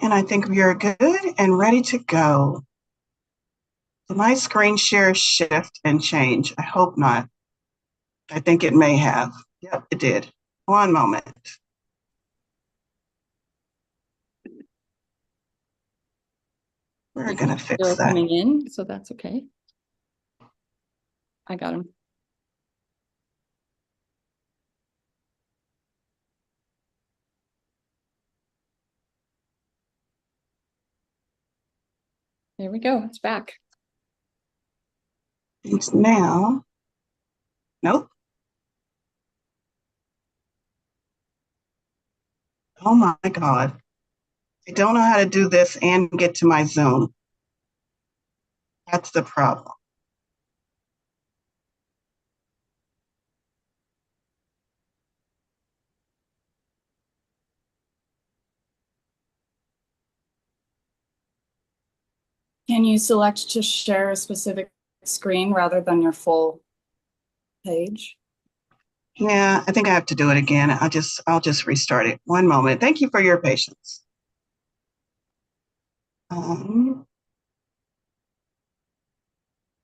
And I think we are good and ready to go. Did my screen share shift and change? I hope not. I think it may have. Yep, it did. One moment. We're going to fix They're that. coming in, so that's okay. I got them. There we go. It's back. It's now. Nope. Oh my God. I don't know how to do this and get to my Zoom. That's the problem. Can you select to share a specific screen rather than your full page? Yeah, I think I have to do it again. I'll just restart it. One moment. Thank you for your patience.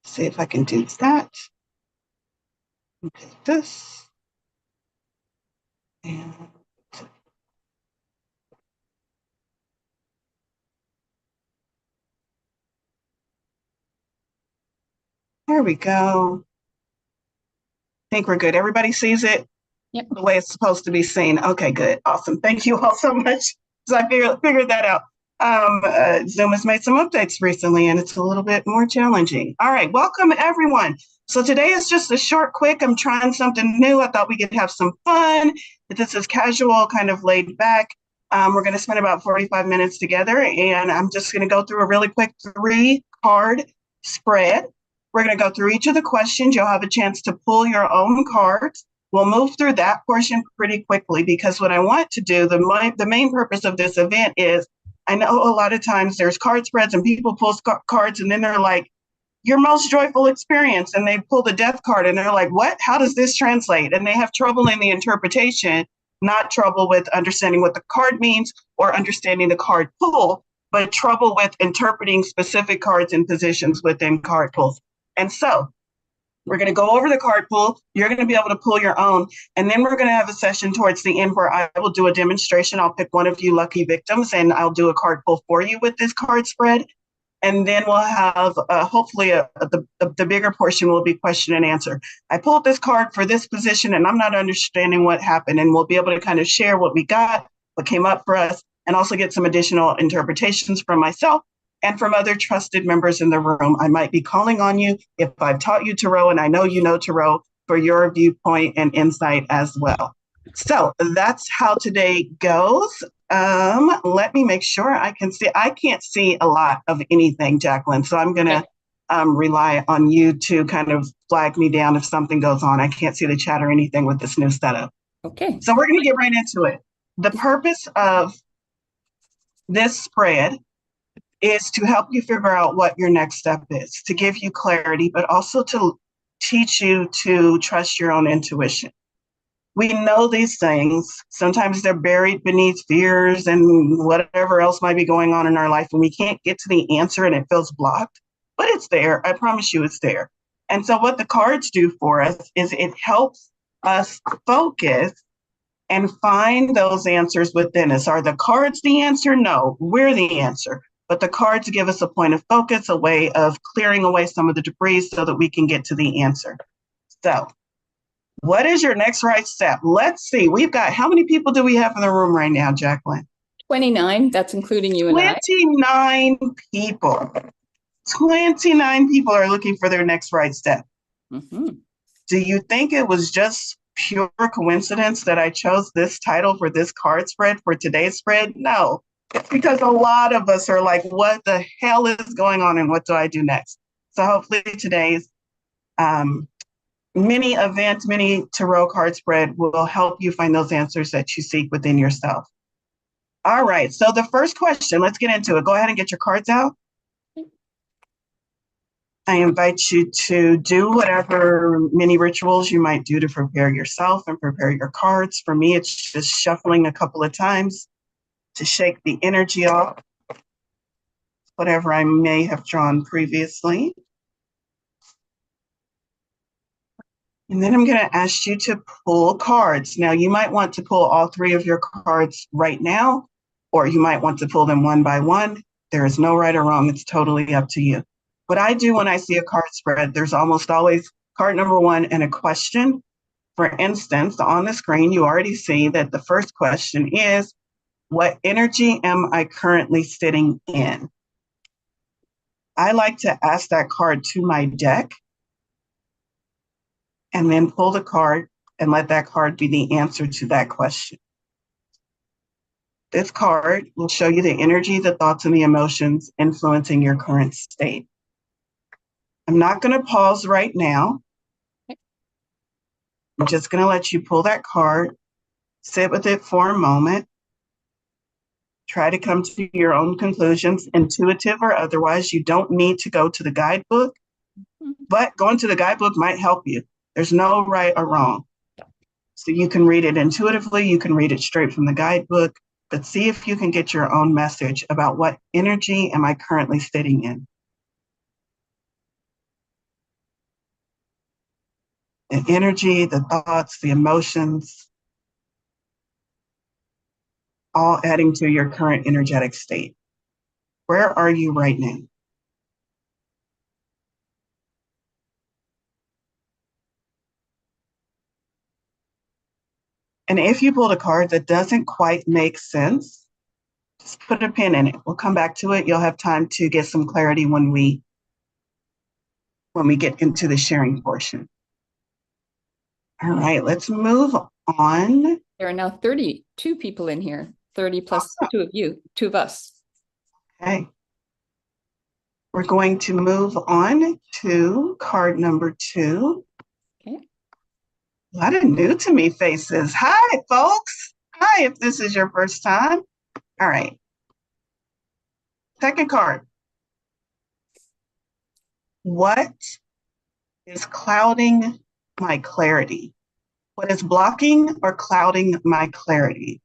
See if I can do that. Okay, this. And there we go. I think we're good. Everybody sees it? Yep. The way it's supposed to be seen. Okay, good. Awesome. Thank you all so much. So I figured that out. Zoom has made some updates recently, and it's a little bit more challenging. All right, welcome everyone. So today is just a short, quick. I'm trying something new. I thought we could have some fun. This is casual, kind of laid back. We're going to spend about 45 minutes together, and I'm just going to go through a really quick 3-card spread. We're going to go through each of the questions. You'll have a chance to pull your own cards. We'll move through that portion pretty quickly because what I want to do, the main purpose of this event is, I know a lot of times there's card spreads and people pull cards and then they're like, your most joyful experience, and they pull the death card and they're like, what? How does this translate? And they have trouble in the interpretation, not trouble with understanding what the card means or understanding the card pull, but trouble with interpreting specific cards and positions within card pulls. And so we're going to go over the card pull. You're going to be able to pull your own. And then we're going to have a session towards the end where I will do a demonstration. I'll pick one of you lucky victims and I'll do a card pull for you with this card spread. And then we'll have hopefully the bigger portion will be question and answer. I pulled this card for this position and I'm not understanding what happened. And we'll be able to kind of share what we got, what came up for us, and also get some additional interpretations from myself and from other trusted members in the room. I might be calling on you if I've taught you tarot and I know you know tarot for your viewpoint and insight as well. So that's how today goes. Let me make sure I can see. I can't see a lot of anything, Jacqueline, so I'm going to rely on you to kind of flag me down if something goes on. I can't see the chat or anything with this new setup. Okay. So we're going to get right into it. The purpose of this spread is to help you figure out what your next step is, to give you clarity, but also to teach you to trust your own intuition. We know these things. Sometimes they're buried beneath fears and whatever else might be going on in our life, and we can't get to the answer and it feels blocked, but it's there. I promise you it's there. And so what the cards do for us is it helps us focus and find those answers within us. Are the cards the answer? No, we're the answer. But the cards give us a point of focus, a way of clearing away some of the debris so that we can get to the answer. So what is your next right step? Let's see. We've got, how many people do we have in the room right now, Jacqueline? 29. That's including you and I. 29 people. 29 people are looking for their next right step. Mm-hmm. Do you think it was just pure coincidence that I chose this title for this card spread for today's spread? No, it's because a lot of us are like, what the hell is going on and what do I do next? So hopefully today's mini tarot card spread will help you find those answers that you seek within yourself. All right, so the first question, let's get into it. Go ahead and get your cards out. I invite you to do whatever mini rituals you might do to prepare yourself and prepare your cards. For me, it's just shuffling a couple of times to shake the energy off, whatever I may have drawn previously. And then I'm going to ask you to pull cards. Now, you might want to pull all three of your cards right now, or you might want to pull them one by one. There is no right or wrong. It's totally up to you. What I do when I see a card spread, there's almost always card number one and a question. For instance, on the screen, you already see that the first question is, what energy am I currently sitting in? I like to ask that card to my deck and then pull the card and let that card be the answer to that question. This card will show you the energy, the thoughts, and the emotions influencing your current state. I'm not going to pause right now. I'm just going to let you pull that card, sit with it for a moment, try to come to your own conclusions, intuitive or otherwise. You don't need to go to the guidebook, but going to the guidebook might help you. There's no right or wrong. So you can read it intuitively, you can read it straight from the guidebook, but see if you can get your own message about what energy am I currently sitting in. The energy, the thoughts, the emotions, all adding to your current energetic state. Where are you right now? And if you pulled a card that doesn't quite make sense, just put a pin in it. We'll come back to it. You'll have time to get some clarity when we get into the sharing portion. All right, let's move on. There are now 32 people in here, 30 plus Awesome. two of us. Okay. We're going to move on to card number 2. Okay. A lot of new to me faces. Hi, folks. Hi, if this is your first time. All right. Second card. What is clouding my clarity? What is blocking or clouding my clarity?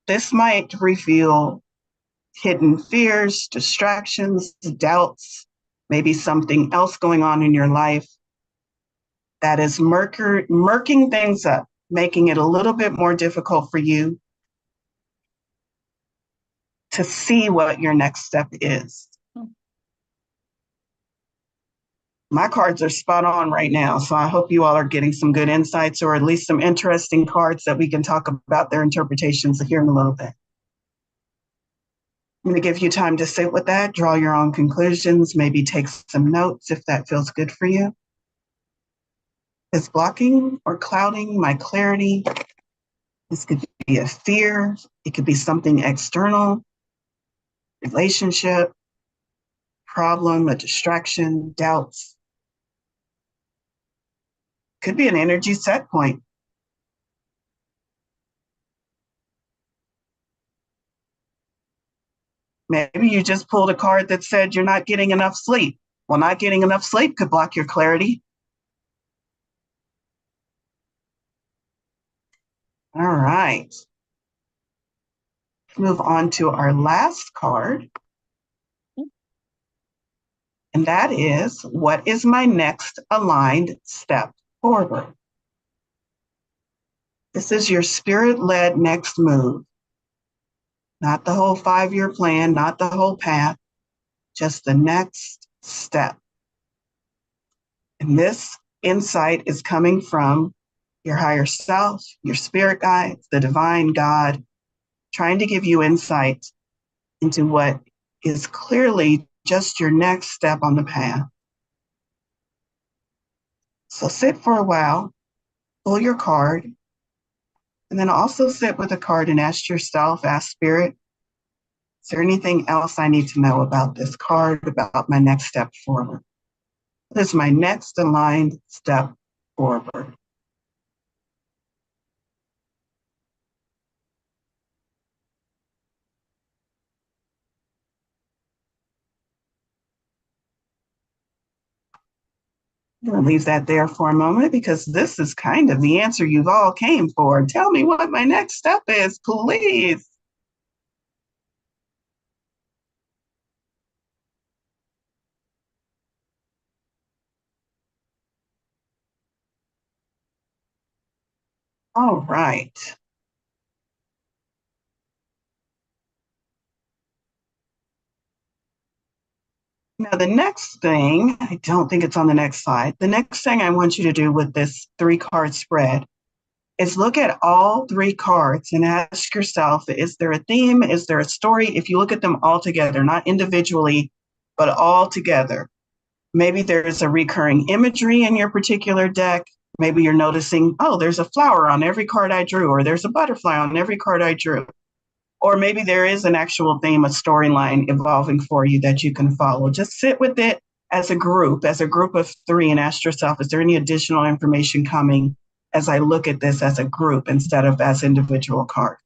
This might reveal hidden fears, distractions, doubts, maybe something else going on in your life that is murking things up, making it a little bit more difficult for you to see what your next step is. My cards are spot on right now, so I hope you all are getting some good insights or at least some interesting cards that we can talk about their interpretations here in a little bit. I'm going to give you time to sit with that, draw your own conclusions, maybe take some notes if that feels good for you. Is blocking or clouding my clarity? This could be a fear. It could be something external, relationship, problem, a distraction, doubts. Could be an energy set point. Maybe you just pulled a card that said you're not getting enough sleep. Well, not getting enough sleep could block your clarity. All right. Let's move on to our last card. And that is, what is my next aligned step forward? This is your spirit-led next move. Not the whole 5-year plan, not the whole path, just the next step. And this insight is coming from your higher self, your spirit guides, the divine God, trying to give you insight into what is clearly just your next step on the path. So sit for a while, pull your card, and then also sit with a card and ask yourself, ask Spirit, is there anything else I need to know about this card, about my next step forward? What is my next aligned step forward? I'm going to leave that there for a moment because this is kind of the answer you've all came for. Tell me what my next step is, please. All right. Now, the next thing, I don't think it's on the next slide. The next thing I want you to do with this 3-card spread is look at all 3 cards and ask yourself, is there a theme? Is there a story? If you look at them all together, not individually, but all together, maybe there's a recurring imagery in your particular deck. Maybe you're noticing, oh, there's a flower on every card I drew, or there's a butterfly on every card I drew. Or maybe there is an actual theme, a storyline evolving for you that you can follow. Just sit with it as a group of 3, and ask yourself, is there any additional information coming as I look at this as a group instead of as individual cards?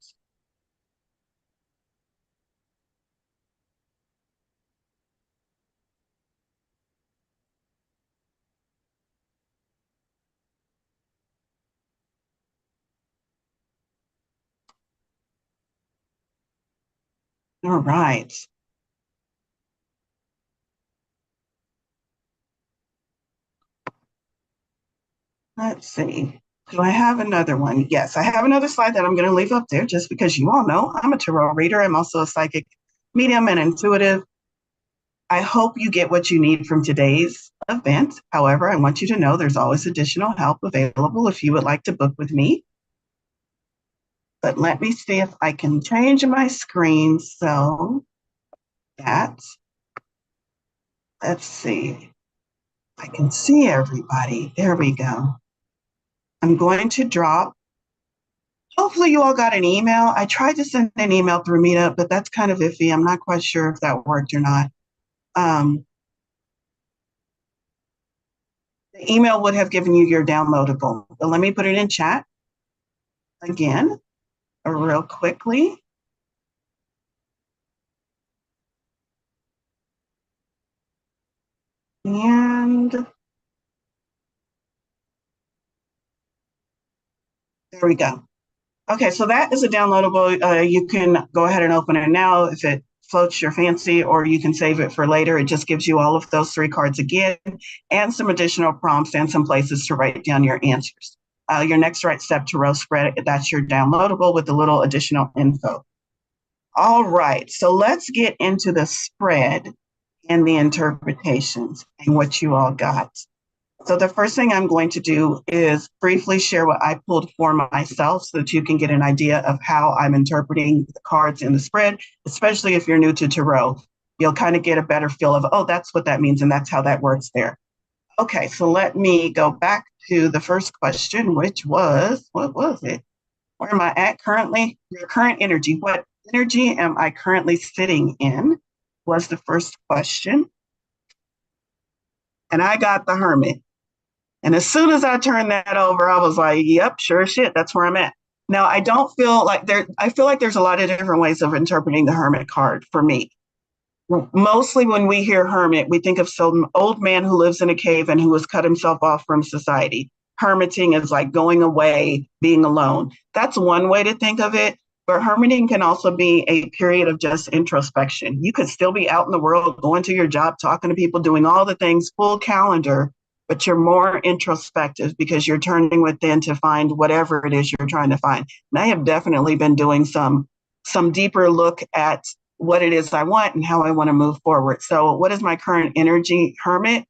All right. Let's see. Do I have another one? Yes, I have another slide that I'm going to leave up there just because you all know I'm a tarot reader. I'm also a psychic medium and intuitive. I hope you get what you need from today's event. However, I want you to know there's always additional help available if you would like to book with me. But let me see if I can change my screen so that, let's see, I can see everybody. There we go. I'm going to drop. Hopefully you all got an email. I tried to send an email through Meetup, but that's kind of iffy. I'm not quite sure if that worked or not. The email would have given you your downloadable, but let me put it in chat again, real quickly. And there we go. Okay, so that is a downloadable. You can go ahead and open it now if it floats your fancy, or you can save it for later. It just gives you all of those 3 cards again, and some additional prompts and some places to write down your answers. Your next right step tarot spread, that's your downloadable with a little additional info. All right, so let's get into the spread and the interpretations and what you all got. So the first thing I'm going to do is briefly share what I pulled for myself so that you can get an idea of how I'm interpreting the cards in the spread, especially if you're new to tarot. You'll kind of get a better feel of, oh, that's what that means, and that's how that works there. Okay, so let me go back to the first question, which was, what was it? Where am I at currently? Your current energy. What energy am I currently sitting in? Was the first question. And I got the Hermit. And as soon as I turned that over, I was like, yep, sure as shit, that's where I'm at. Now, I don't feel like I feel like there's a lot of different ways of interpreting the Hermit card for me. Mostly when we hear hermit, we think of some old man who lives in a cave and who has cut himself off from society. Hermiting is like going away, being alone. That's one way to think of it. But hermiting can also be a period of just introspection. You could still be out in the world, going to your job, talking to people, doing all the things, full calendar, but you're more introspective because you're turning within to find whatever it is you're trying to find. And I have definitely been doing some deeper look at what it is I want and how I want to move forward. So what is my current energy? Hermit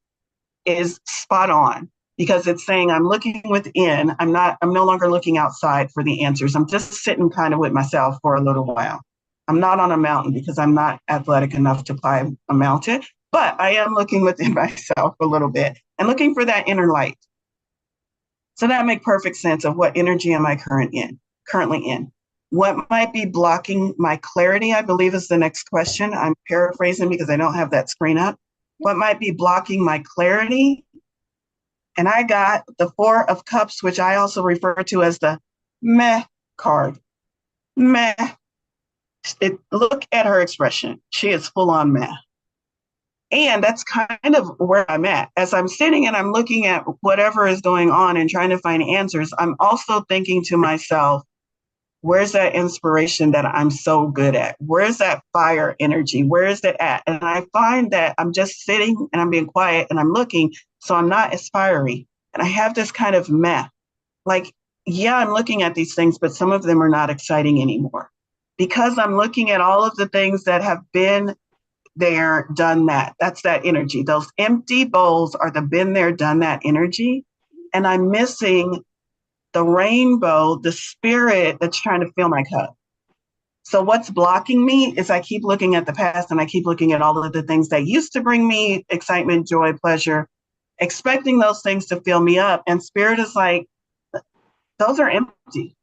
is spot on because it's saying I'm looking within. I'm no longer looking outside for the answers. I'm just sitting kind of with myself for a little while. I'm not on a mountain because I'm not athletic enough to climb a mountain, but I am looking within myself a little bit and looking for that inner light. So that makes perfect sense of what energy am I currently in. What might be blocking my clarity, I believe is the next question. I'm paraphrasing because I don't have that screen up. What might be blocking my clarity? And I got the 4 of Cups, which I also refer to as the meh card. Meh. Look at her expression. She is full on meh. And that's kind of where I'm at. As I'm sitting and I'm looking at whatever is going on and trying to find answers, I'm also thinking to myself, where's that inspiration that I'm so good at? Where's that fire energy? Where is it at? And I find that I'm just sitting and I'm being quiet and I'm looking, so I'm not as fiery. And I have this kind of meh. Like yeah, I'm looking at these things, but some of them are not exciting anymore because I'm looking at all of the things that have been there, done that. That's that energy. Those empty bowls are the been there, done that energy. And I'm missing the rainbow, the spirit that's trying to fill my cup. So what's blocking me is I keep looking at the past and I keep looking at all of the things that used to bring me excitement, joy, pleasure, expecting those things to fill me up. And spirit is like, those are empty.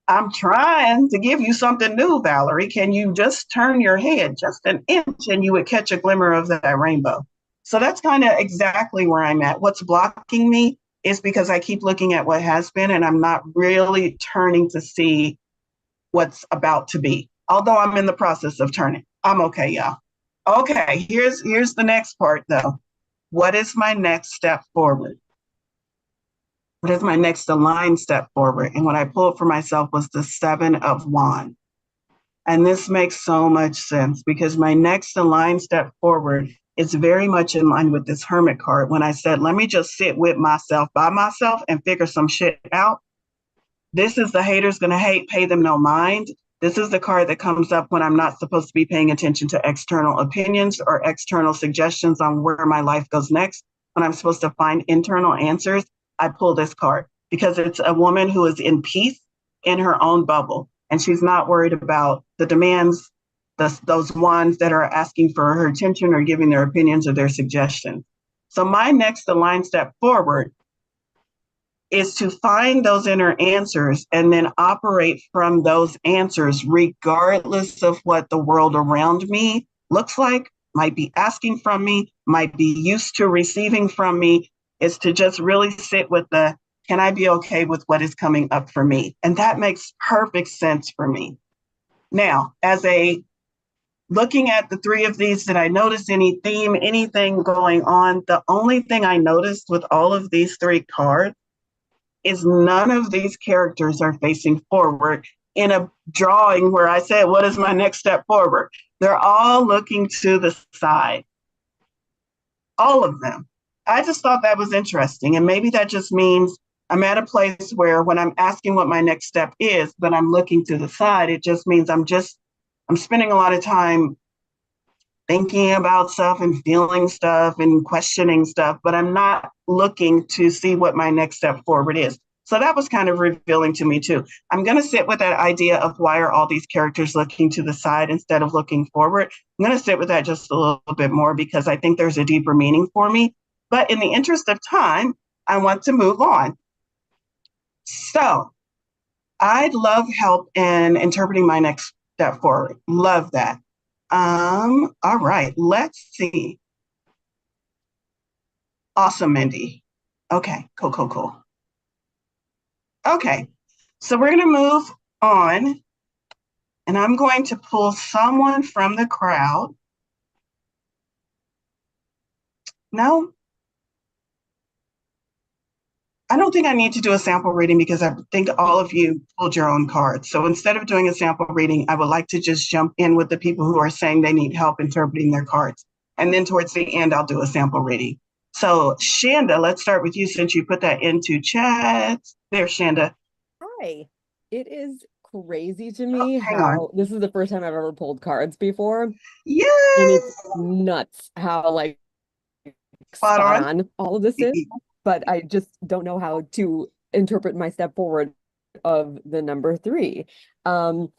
I'm trying to give you something new, Valorie. Can you just turn your head just an inch and you would catch a glimmer of that rainbow? So that's kind of exactly where I'm at. What's blocking me is because I keep looking at what has been and I'm not really turning to see what's about to be. Although I'm in the process of turning. I'm okay, y'all. Okay, here's the next part though. What is my next step forward? What is my next aligned step forward? And what I pulled for myself was the 7 of Wands. And this makes so much sense because my next aligned step forward is very much in line with this Hermit card. When I said, let me just sit with myself by myself and figure some shit out. This is the haters gonna hate, pay them no mind. This is the card that comes up when I'm not supposed to be paying attention to external opinions or external suggestions on where my life goes next. When I'm supposed to find internal answers, I pull this card because it's a woman who is in peace in her own bubble. And she's not worried about the demands, those ones that are asking for her attention or giving their opinions or their suggestions. So my next aligned step forward is to find those inner answers and then operate from those answers, regardless of what the world around me looks like, might be asking from me, might be used to receiving from me, is to just really sit with the, can I be okay with what is coming up for me? And that makes perfect sense for me. Now, looking at the 3 of these, did I notice any theme, anything going on? The only thing I noticed with all of these 3 cards is none of these characters are facing forward in a drawing where I said, what is my next step forward? They're all looking to the side. All of them. I just thought that was interesting. And maybe that just means I'm at a place where when I'm asking what my next step is, but I'm looking to the side, it just means I'm spending a lot of time thinking about stuff and feeling stuff and questioning stuff, but I'm not looking to see what my next step forward is. So that was kind of revealing to me too. I'm going to sit with that idea of why are all these characters looking to the side instead of looking forward. I'm going to sit with that just a little bit more because I think there's a deeper meaning for me. But in the interest of time, I want to move on. So I'd love help in interpreting my next step forward. Love that. All right, let's see. Awesome, Mindy. Okay, cool. Okay, so we're gonna move on and I'm going to pull someone from the crowd. No, I don't think I need to do a sample reading because I think all of you pulled your own cards. So instead of doing a sample reading, I would like to just jump in with the people who are saying they need help interpreting their cards. And then towards the end, I'll do a sample reading. So Shanda, let's start with you since you put that into chat. There, Shanda. Hi. It is crazy to me hang on. how this is the first time I've ever pulled cards before. Yay! And it's nuts how like spot on all of this is. But I just don't know how to interpret my step forward of the number 3. I'm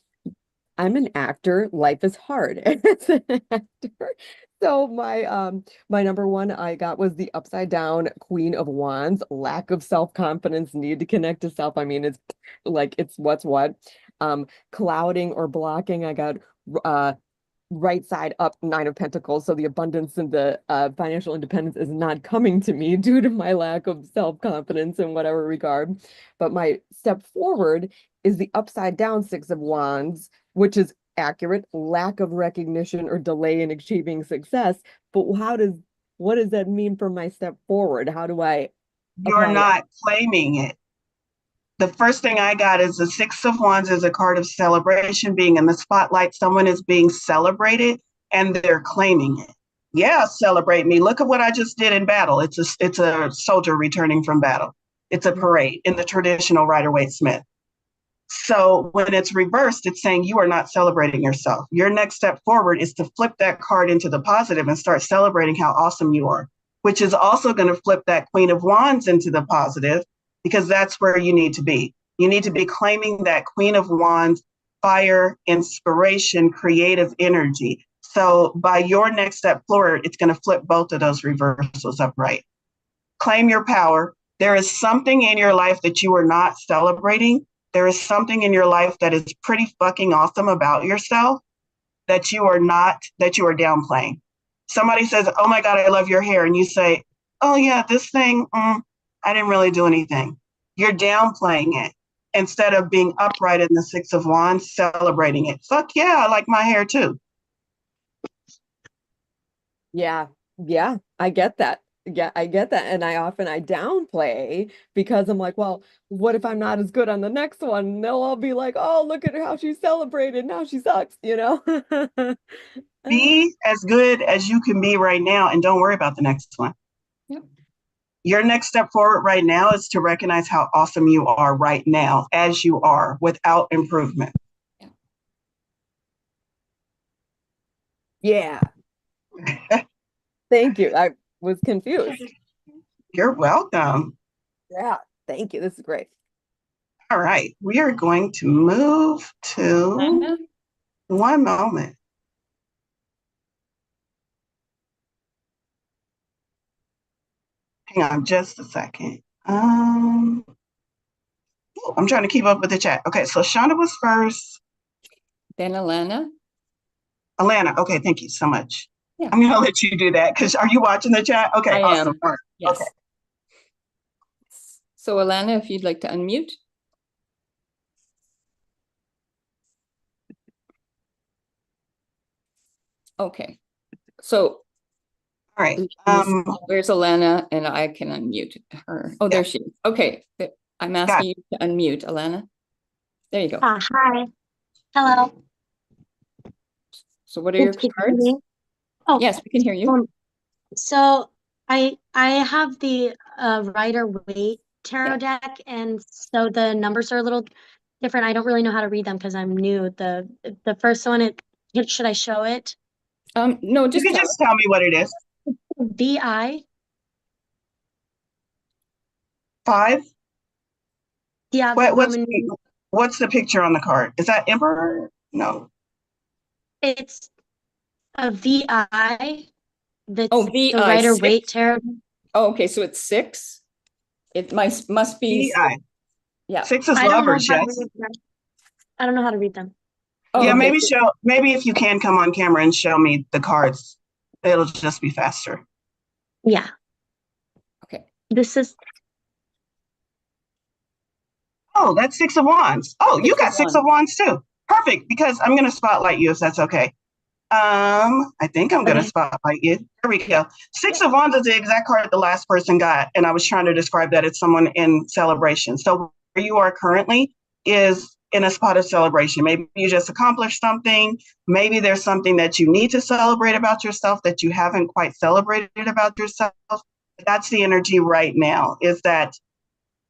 an actor. Life is hard as an actor. So my number 1 I got was the upside down Queen of Wands, lack of self-confidence, need to connect to self. I mean, it's like it's what's what. Clouding or blocking, I got right side up 9 of Pentacles. So the abundance and the financial independence is not coming to me due to my lack of self-confidence in whatever regard. But my step forward is the upside down 6 of Wands, which is accurate, lack of recognition or delay in achieving success. But what does that mean for my step forward? How do I You're not claiming it. The first thing I got is the 6 of Wands is a card of celebration, being in the spotlight. Someone is being celebrated and they're claiming it. Yeah, celebrate me. Look at what I just did in battle. It's a soldier returning from battle. It's a parade in the traditional Rider-Waite-Smith. So when it's reversed, it's saying you are not celebrating yourself. Your next step forward is to flip that card into the positive and start celebrating how awesome you are, which is also going to flip that Queen of Wands into the positive, because that's where you need to be. You need to be claiming that Queen of Wands, fire, inspiration, creative energy. So by your next step forward, it's going to flip both of those reversals upright. Claim your power. There is something in your life that you are not celebrating. There is something in your life that is pretty fucking awesome about yourself that you are downplaying. Somebody says, oh my God, I love your hair. And you say, oh yeah, this thing, I didn't really do anything. You're downplaying it instead of being upright in the Six of Wands, celebrating it. Fuck yeah, I like my hair too. Yeah, I get that. Yeah, I get that. And I downplay because I'm like, well, what if I'm not as good on the next one? And they'll all be like, oh, look at her, how she celebrated. Now she sucks, you know? Be as good as you can be right now and don't worry about the next one. Yep. Your next step forward right now is to recognize how awesome you are right now, as you are, without improvement. Yeah. Thank you. I was confused. You're welcome. Yeah, thank you. This is great. All right, we are going to move to Alana? one moment. Hang on just a second. I'm trying to keep up with the chat. Okay, so Shonda was first. Then Alana? Alana, okay, thank you so much. Yeah. I'm gonna let you do that because are you watching the chat? Okay, I awesome. am. All right. Yes. Okay. So Alana, if you'd like to unmute. Okay. So All right. where's Alana? And I can unmute her. Oh, there she is. Okay. I'm asking you to unmute, Alana. There you go. Hi. Hello. So what are your Can you hear cards? me? Oh, Yes, we can hear you. so I have the Rider-Waite tarot deck, and so the numbers are a little different. I don't really know how to read them because I'm new. The first one, should I show it? No, You just can just tell me what it is. VI. 5. Yeah, the Roman. What's the picture on the card? Is that Emperor? No. It's a VI. That's Oh, the VI Rider-Waite 6. tarot. Oh, okay, so it's 6. It must be. VI. Yeah. 6 is I don't know lovers, how to yes. read them. I don't know how to read them. Oh, Yeah, okay. maybe if you can come on camera and show me the cards, it'll just be faster. Yeah. Okay. This is. Oh, that's 6 of Wands. Oh, you got 6 of Wands too. Perfect, because I'm going to spotlight you if that's okay. I think I'm going to spotlight you. There we go. 6 of Wands is the exact card the last person got, and I was trying to describe that as someone in celebration. So where you are currently is in a spot of celebration. Maybe you just accomplished something. Maybe there's something that you need to celebrate about yourself that you haven't quite celebrated about yourself. That's the energy right now, is that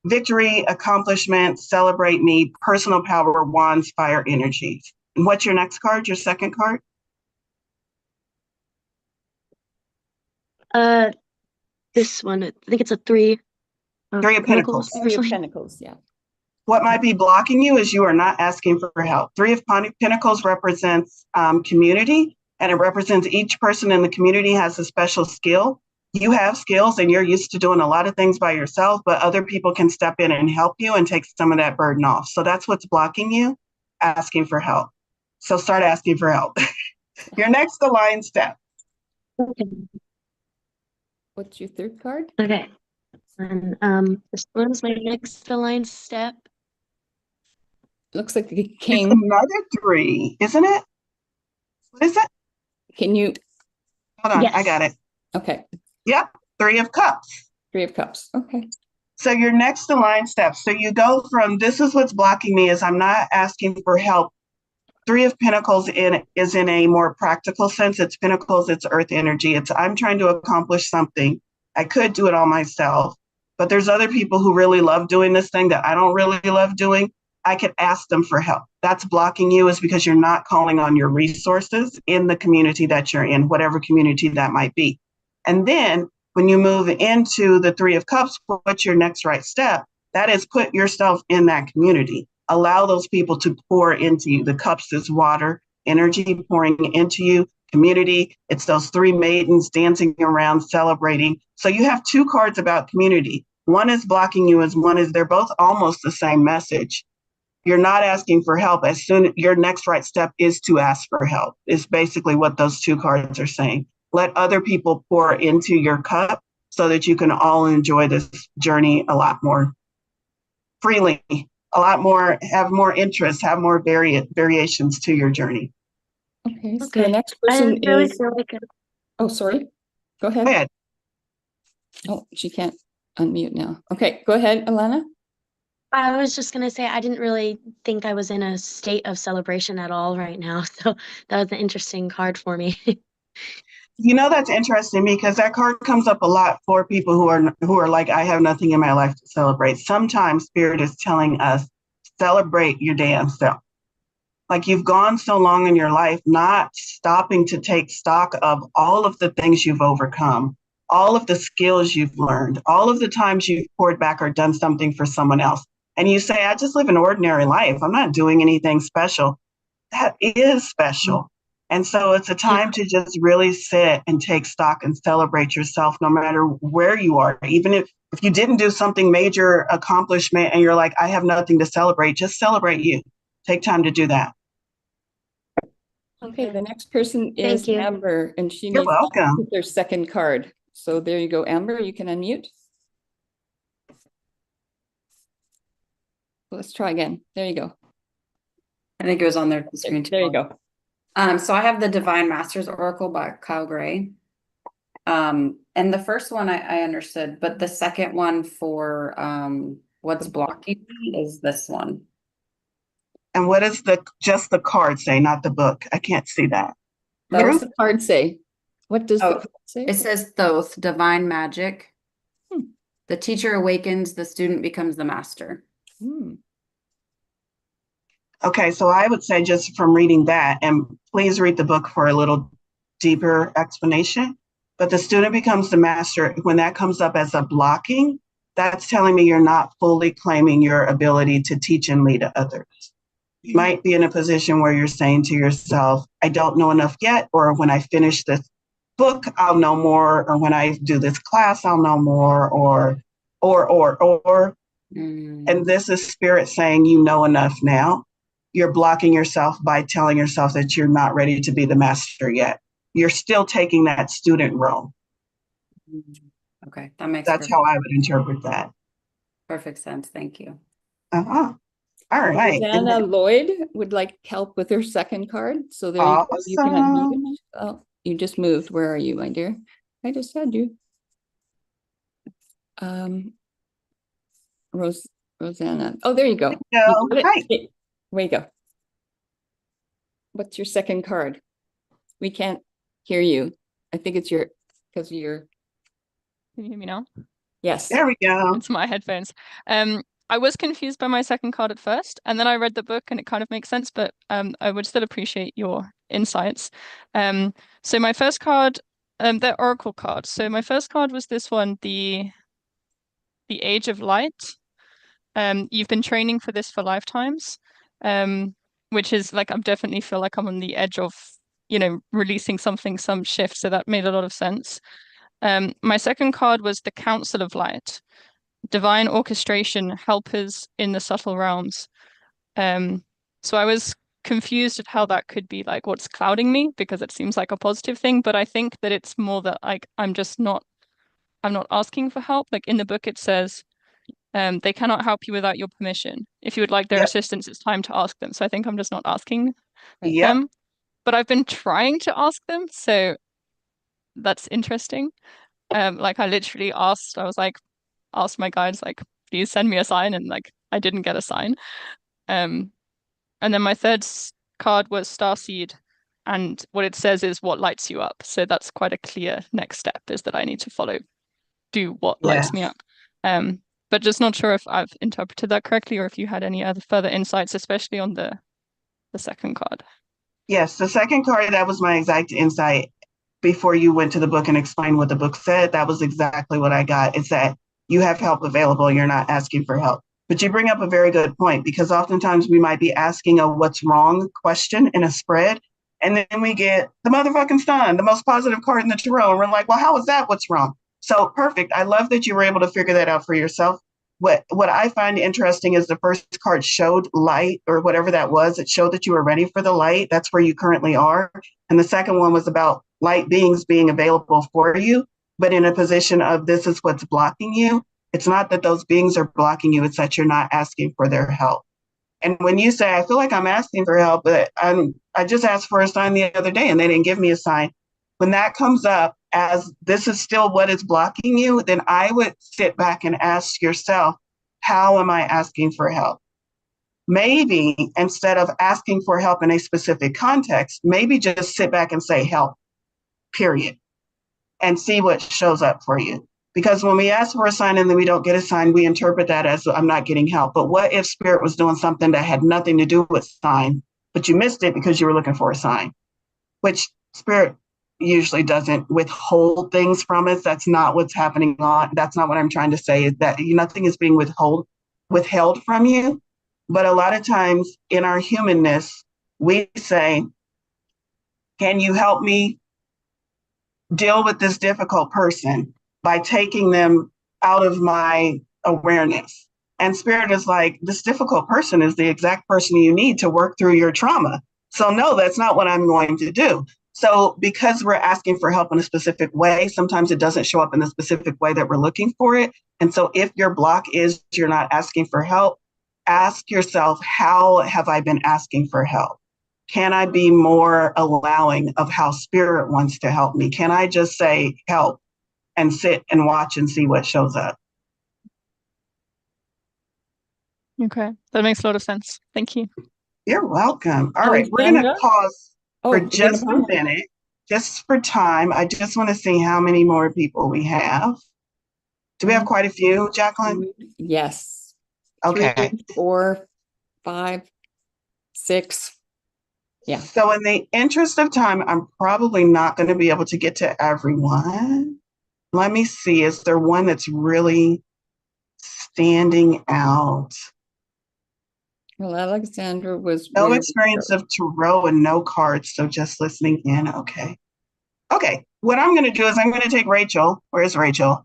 victory, accomplishment, celebrate me, personal power, wands, fire energies. And what's your next card, your second card? This one, I think it's a 3. 3 of Pentacles. 3 of Pentacles, yeah. What might be blocking you is you are not asking for help. 3 of Pentacles represents community, and it represents each person in the community has a special skill. You have skills and you're used to doing a lot of things by yourself, but other people can step in and help you and take some of that burden off. So that's what's blocking you, asking for help. So start asking for help. Your next aligned step. Okay. What's your third card? Okay. And this one's my next aligned step. Looks like the It's king. another 3, isn't it? What is it? Can you? Hold on, Yes. I got it. Okay. Yep, 3 of Cups. 3 of Cups. Okay. So your next aligned step. So you go from this is what's blocking me is I'm not asking for help. 3 of Pentacles is in a more practical sense. It's Pentacles, it's earth energy. It's I'm trying to accomplish something. I could do it all myself, but there's other people who really love doing this thing that I don't really love doing. I could ask them for help. That's blocking you is because you're not calling on your resources in the community that you're in, whatever community that might be. And then when you move into the Three of Cups, what's your next right step? That is put yourself in that community. Allow those people to pour into you. The cups is water, energy pouring into you, community. It's those three maidens dancing around, celebrating. So you have two cards about community. One is blocking you, as one is, they're both almost the same message. You're not asking for help. As soon your next right step is to ask for help, is basically what those two cards are saying. Let other people pour into your cup so that you can all enjoy this journey a lot more freely, a lot more, have more interest, have more variations to your journey. Okay, so Okay. the next I person really is, feel like oh, sorry. Go Go ahead. ahead. Oh, she can't unmute now. Okay, go ahead, Alana. I was just gonna say I didn't really think I was in a state of celebration at all right now. So that was an interesting card for me. You know, that's interesting because that card comes up a lot for people who are like, I have nothing in my life to celebrate. Sometimes Spirit is telling us, celebrate your damn self. Like you've gone so long in your life, not stopping to take stock of all of the things you've overcome, all of the skills you've learned, all of the times you've poured back or done something for someone else. And you say, I just live an ordinary life. I'm not doing anything special. That is special. And so it's a time to just really sit and take stock and celebrate yourself no matter where you are. Even if you didn't do something major accomplishment and you're like, I have nothing to celebrate, just celebrate you. Take time to do that. Okay, the next person is Thank you. Amber, and she You're needs to welcome. put their second card. So there you go, Amber, you can unmute. Let's try again. There you go. I think it was on the screen too. There you go. So I have the Divine Masters Oracle by Kyle Gray. And the first one I understood, but the second one for what's blocking me is this one. And what does just the card say, not the book? I can't see that. What does the card say? What does the Oh, card say? It says Thoth, divine magic. Hmm. The teacher awakens, the student becomes the master. Hmm. Okay, so I would say just from reading that, and please read the book for a little deeper explanation, but the student becomes the master. When that comes up as a blocking, that's telling me you're not fully claiming your ability to teach and lead others. You might be in a position where you're saying to yourself, I don't know enough yet, or when I finish this book, I'll know more, or when I do this class, I'll know more, or. And this is Spirit saying you know enough now. You're blocking yourself by telling yourself that you're not ready to be the master yet. You're still taking that student role. Okay, that makes That's how I would interpret that. perfect sense. Thank you. Uh-huh. All right. Rosanna Lloyd would like help with her second card. So there you go. You can Awesome. unmute. Oh, you just moved. Where are you, my dear? I just had you. Rosanna. Oh, there you go. There you You go. got it? Hi. Okay, way you go. What's your second card? We can't hear you. I think it's because of your. Can you hear me now? Yes. There we go. It's my headphones. I was confused by my second card at first, and then I read the book and it kind of makes sense, but I would still appreciate your insights. So my first card, they're oracle cards. So my first card was this one, the Age of Light. You've been training for this for lifetimes, which is like I definitely feel like I'm on the edge of, releasing something, some shift. So that made a lot of sense. My second card was the Council of Light. Divine orchestration, helpers in the subtle realms. So I was confused at how that could be like what's clouding me, because it seems like a positive thing, but I think that it's more that like I'm not asking for help. Like in the book it says, they cannot help you without your permission. If you would like their assistance, it's time to ask them. So I think I'm just not asking them. But I've been trying to ask them, so that's interesting. Like I literally asked my guides, like, please send me a sign, and like I didn't get a sign. And then my third card was Starseed, and what it says is what lights you up. So that's quite a clear next step, is that I need to do what lights me up. But just not sure if I've interpreted that correctly or if you had any other further insights, especially on the second card. Yes, the second card, that was my exact insight before you went to the book and explained what the book said. That was exactly what I got. It's that you have help available. You're not asking for help. But you bring up a very good point, because oftentimes we might be asking a what's wrong question in a spread. And then we get the motherfucking sun, the most positive card in the tarot. And we're like, well, how is that what's wrong? So perfect. I love that you were able to figure that out for yourself. What I find interesting is the first card showed light, or whatever that was. It showed that you were ready for the light. That's where you currently are. And the second one was about light beings being available for you, but in a position of this is what's blocking you. It's not that those beings are blocking you. It's that you're not asking for their help. And when you say, I feel like I'm asking for help, but I just asked for a sign the other day and they didn't give me a sign. When that comes up as this is still what is blocking you, then I would sit back and ask yourself, how am I asking for help? Maybe instead of asking for help in a specific context, maybe just sit back and say help, period, and see what shows up for you. Because when we ask for a sign and then we don't get a sign, we interpret that as I'm not getting help. But what if Spirit was doing something that had nothing to do with sign, but you missed it because you were looking for a sign, which Spirit usually doesn't withhold things from us. That's not what's happening that's not what I'm trying to say, is that nothing is being withheld from you. But a lot of times in our humanness, we say, can you help me deal with this difficult person by taking them out of my awareness? And Spirit is like, this difficult person is the exact person you need to work through your trauma. So no, that's not what I'm going to do. So because we're asking for help in a specific way, sometimes it doesn't show up in the specific way that we're looking for it. And so if your block is you're not asking for help, ask yourself, how have I been asking for help? Can I be more allowing of how Spirit wants to help me? Can I just say help and sit and watch and see what shows up? Okay, that makes a lot of sense. Thank you. You're welcome. All right, we're going to pause for you're just gonna a minute, just for time. I just want to see how many more people we have. Do we have quite a few, Jacqueline? Yes. Okay. 3, 4, 5, 6. Yeah. So in the interest of time, I'm probably not going to be able to get to everyone. Let me see. Is there one that's really standing out? Well, Alexandra was No experience of tarot and no cards, so just listening in. Okay. Okay. What I'm going to do is I'm going to take Rachel. Where's Rachel?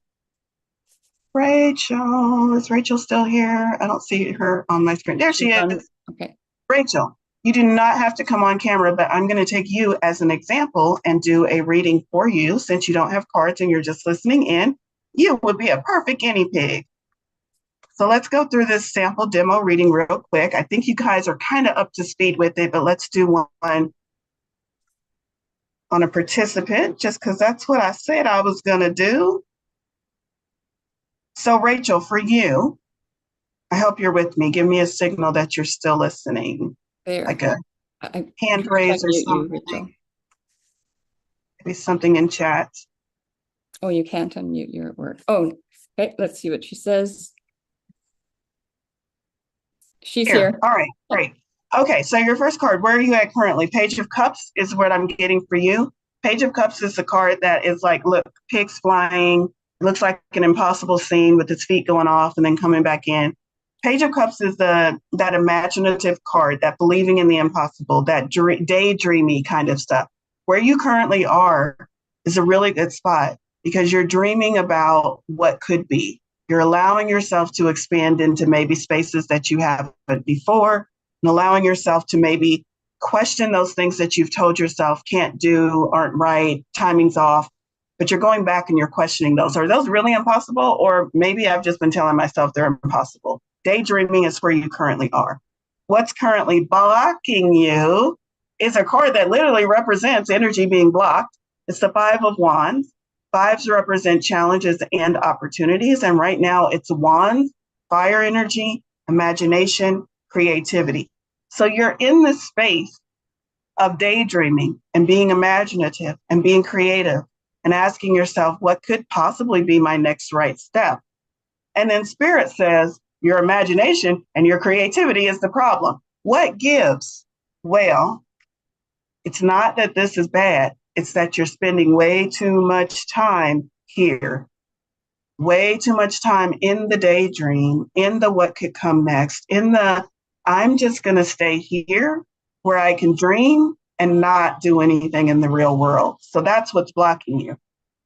Rachel. Is Rachel still here? I don't see her on my screen. There she is. Okay. Rachel, you do not have to come on camera, but I'm going to take you as an example and do a reading for you. Since you don't have cards and you're just listening in, you would be a perfect guinea pig. So let's go through this sample demo reading real quick. I think you guys are kind of up to speed with it, but let's do one on a participant, just because that's what I said I was going to do. So Rachel, for you, I hope you're with me. Give me a signal that you're still listening. There. Like a hand raise or something. Maybe something in chat. Oh, you can't unmute, you're at work. Oh, okay, let's see what she says. She's here. All right, great. Okay, so your first card, where are you at currently? Page of Cups is what I'm getting for you. Page of Cups is the card that is like, look, pigs flying. It looks like an impossible scene with its feet going off and then coming back in. Page of Cups is that imaginative card, that believing in the impossible, that daydreamy kind of stuff. Where you currently are is a really good spot because you're dreaming about what could be. You're allowing yourself to expand into maybe spaces that you haven't before, and allowing yourself to maybe question those things that you've told yourself can't do, aren't right, timing's off, but you're going back and you're questioning those. Are those really impossible? Or maybe I've just been telling myself they're impossible. Daydreaming is where you currently are. What's currently blocking you is a card that literally represents energy being blocked. It's the 5 of Wands. 5s represent challenges and opportunities. And right now it's wands, fire energy, imagination, creativity. So you're in this space of daydreaming and being imaginative and being creative and asking yourself, what could possibly be my next right step? And then Spirit says, your imagination and your creativity is the problem. What gives? Well, it's not that this is bad. It's that you're spending way too much time here, way too much time in the daydream, in the what could come next, in the I'm just going to stay here where I can dream and not do anything in the real world. So that's what's blocking you.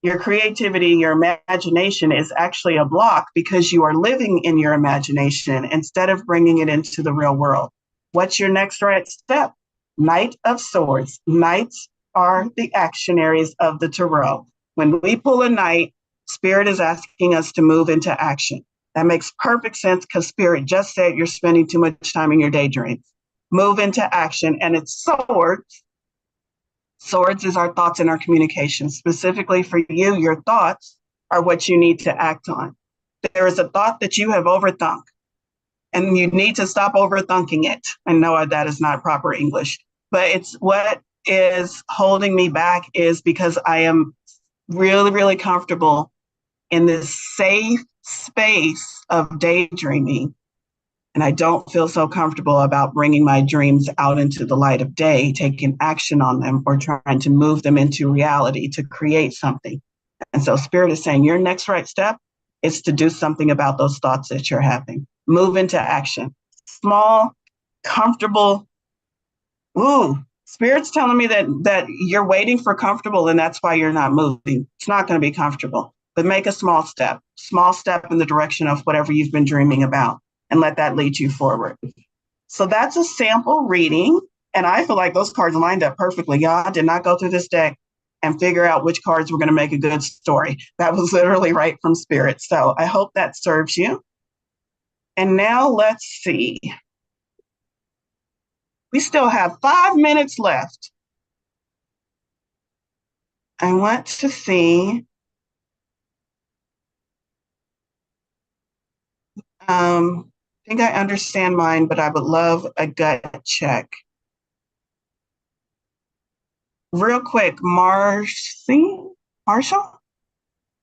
Your creativity, your imagination is actually a block because you are living in your imagination instead of bringing it into the real world. What's your next right step? Knight of Swords. Knights are the actionaries of the tarot. When we pull a knight, Spirit is asking us to move into action. That makes perfect sense because Spirit just said you're spending too much time in your daydreams. Move into action, and it's swords. Swords is our thoughts and our communication. Specifically for you, your thoughts are what you need to act on. There is a thought that you have overthunk, and you need to stop overthinking it. I know that is not proper English, but it's what is holding me back is because I am really, really comfortable in this safe space of daydreaming. And I don't feel so comfortable about bringing my dreams out into the light of day, taking action on them, or trying to move them into reality to create something. And so Spirit is saying your next right step is to do something about those thoughts that you're having. Move into action. Small, comfortable. Ooh, Spirit's telling me that you're waiting for comfortable, and that's why you're not moving. It's not going to be comfortable, but make a small step in the direction of whatever you've been dreaming about, and let that lead you forward. So that's a sample reading. And I feel like those cards lined up perfectly. Y'all did not go through this deck and figure out which cards were going to make a good story. That was literally right from Spirit. So I hope that serves you. And now let's see. We still have 5 minutes left. I want to see. I think I understand mine, but I would love a gut check. Real quick, Marshall?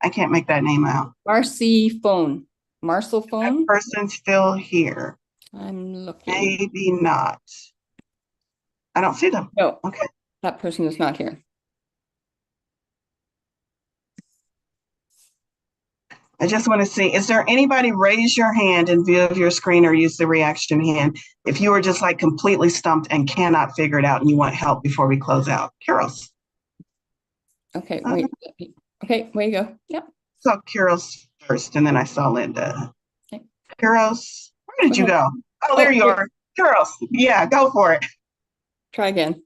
I can't make that name out. Marcy phone. Marcel That phone? person's still here. I'm looking. Maybe not. I don't see them. No, Okay. that person is not here. I just want to see, is there anybody raise your hand in view of your screen or use the reaction hand if you are just like completely stumped and cannot figure it out and you want help before we close out? Kyros. Okay, wait. Okay, way to go. Yep. Saw Kyros first and then I saw Linda. Okay. Kyros, where did you go? Oh, there you are. Kyros, yeah, go for it. Try again.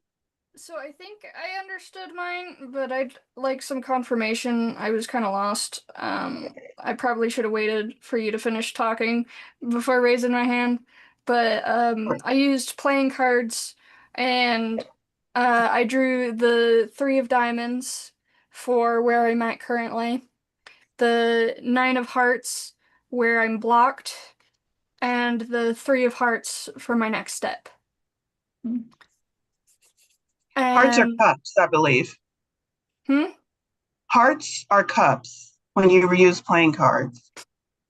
So I think I understood mine, but I'd like some confirmation. I was kind of lost. I probably should have waited for you to finish talking before raising my hand. But I used playing cards, and I drew the 3 of diamonds for where I'm at currently, the 9 of hearts where I'm blocked, and the 3 of hearts for my next step. Hearts are And cups, I believe. Hearts are cups when you use playing cards.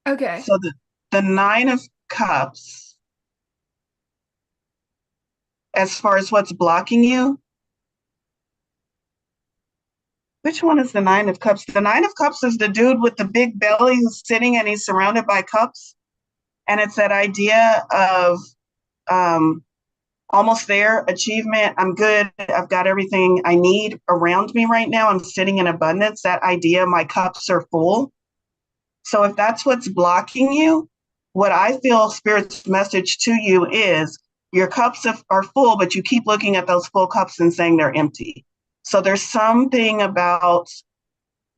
okay. So the 9 of cups, as far as what's blocking you, which one is the 9 of cups? The 9 of cups is the dude with the big belly who's sitting and he's surrounded by cups. And it's that idea of almost there, achievement, I'm good, I've got everything I need around me right now, I'm sitting in abundance, that idea, my cups are full. So if that's what's blocking you, what I feel Spirit's message to you is your cups are full, but you keep looking at those full cups and saying they're empty. So there's something about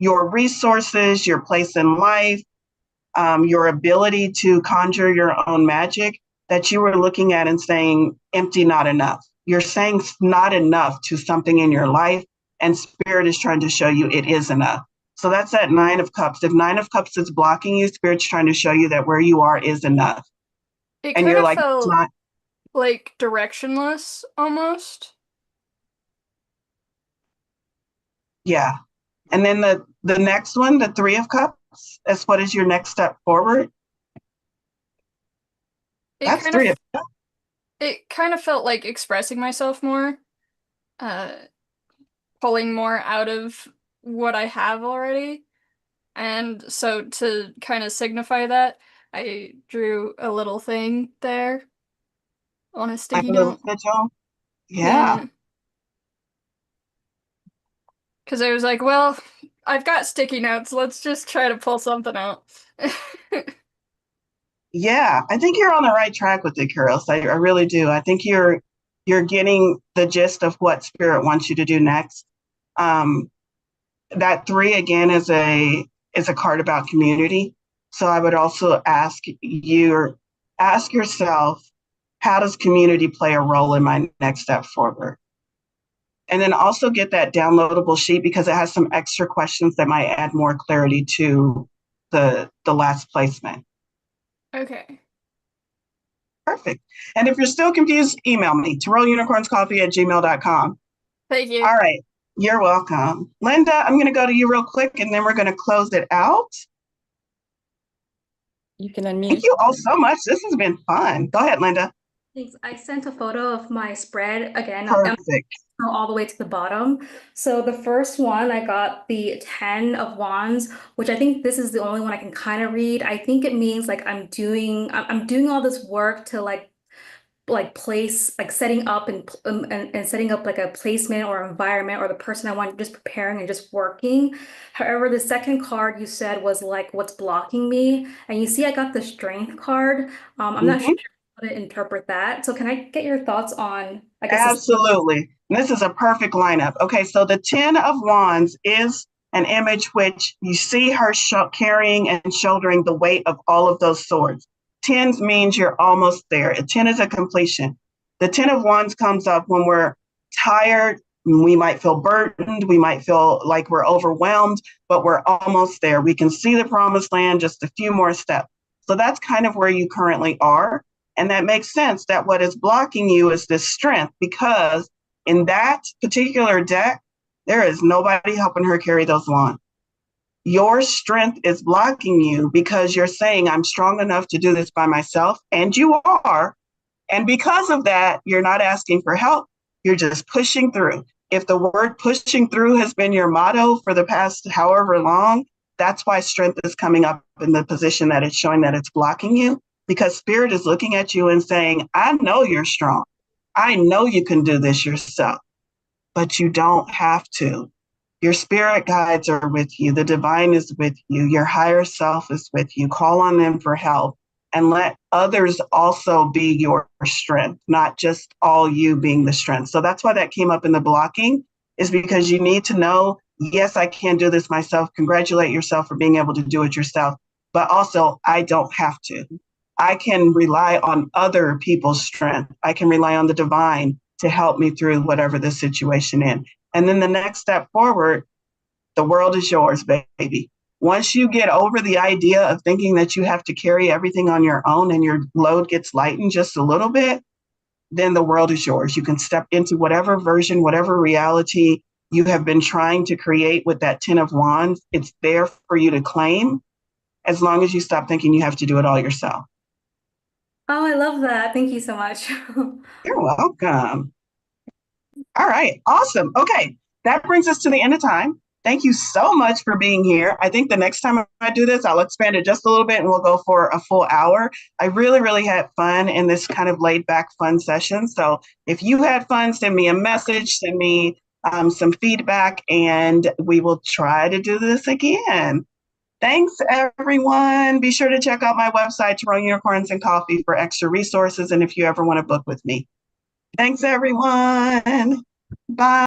your resources, your place in life, your ability to conjure your own magic that you were looking at and saying empty, not enough. You're saying not enough to something in your life, and Spirit is trying to show you it is enough. So that's that 9 of cups. If 9 of cups is blocking you, Spirit's trying to show you that where you are is enough. It And kind you're of like, it's felt not. like directionless almost. Yeah. And then the next one, the 3 of cups, is what is your next step forward? It That's kind three. of it kind of felt like expressing myself more, uh, pulling more out of what I have already. And so to kind of signify that, I drew a little thing there on a Like sticky a little note. sigil. Yeah. Yeah. Because I was like, well, I've got sticky notes. Let's just try to pull something out. Yeah, I think you're on the right track with it, Kuros. I really do. I think you're getting the gist of what spirit wants you to do next. Um, that three again is a card about community. So I would also ask yourself, how does community play a role in my next step forward? And then also get that downloadable sheet because it has some extra questions that might add more clarity to the last placement. Okay. Perfect. And if you're still confused, email me, TyrellUnicornsCoffee@gmail.com. Thank you. All right. You're welcome. Linda, I'm going to go to you real quick and then we're going to close it out. You can unmute. Thank you all so much. This has been fun. Go ahead, Linda. Thanks. I sent a photo of my spread again. Perfect. All the way to the bottom. So the first one, I got the 10 of Wands, which I think this is the only one I can kind of read. I think it means like I'm doing all this work to like place like setting up and setting up like a placement or environment or the person I want, just preparing and just working. However, the second card you said was like what's blocking me, and you see I got the Strength card. I'm not sure how to interpret that, so can I get your thoughts on, I guess, Absolutely. This is a perfect lineup. Okay, so the 10 of Wands is an image which you see her carrying and shouldering the weight of all of those swords. 10 means you're almost there. A 10 is a completion. The 10 of Wands comes up when we're tired. We might feel burdened. We might feel like we're overwhelmed, but we're almost there. We can see the promised land, just a few more steps. So that's kind of where you currently are. And that makes sense that what is blocking you is this strength, because in that particular deck, there is nobody helping her carry those wands. Your strength is blocking you because you're saying, I'm strong enough to do this by myself. And you are. And because of that, you're not asking for help. You're just pushing through. If the word pushing through has been your motto for the past however long, that's why strength is coming up in the position that it's showing that it's blocking you, because spirit is looking at you and saying, I know you're strong. I know you can do this yourself, but you don't have to. Your spirit guides are with you. The divine is with you. Your higher self is with you. Call on them for help and let others also be your strength, not just all you being the strength. So that's why that came up in the blocking, is because you need to know, yes, I can do this myself. Congratulate yourself for being able to do it yourself. But also, I don't have to. I can rely on other people's strength. I can rely on the divine to help me through whatever the situation is. And then the next step forward, the world is yours, baby. Once you get over the idea of thinking that you have to carry everything on your own and your load gets lightened just a little bit, then the world is yours. You can step into whatever version, whatever reality you have been trying to create with that 10 of Wands. It's there for you to claim, as long as you stop thinking you have to do it all yourself. Oh, I love that. Thank you so much. You're welcome. All right, awesome. Okay, that brings us to the end of time. Thank you so much for being here. I think the next time I do this, I'll expand it just a little bit and we'll go for a full hour. I really, really had fun in this kind of laid back fun session. So if you had fun, send me a message, send me some feedback, and we will try to do this again. Thanks, everyone. Be sure to check out my website, Tyrell Unicorns and Coffee, for extra resources and if you ever want to book with me. Thanks, everyone. Bye.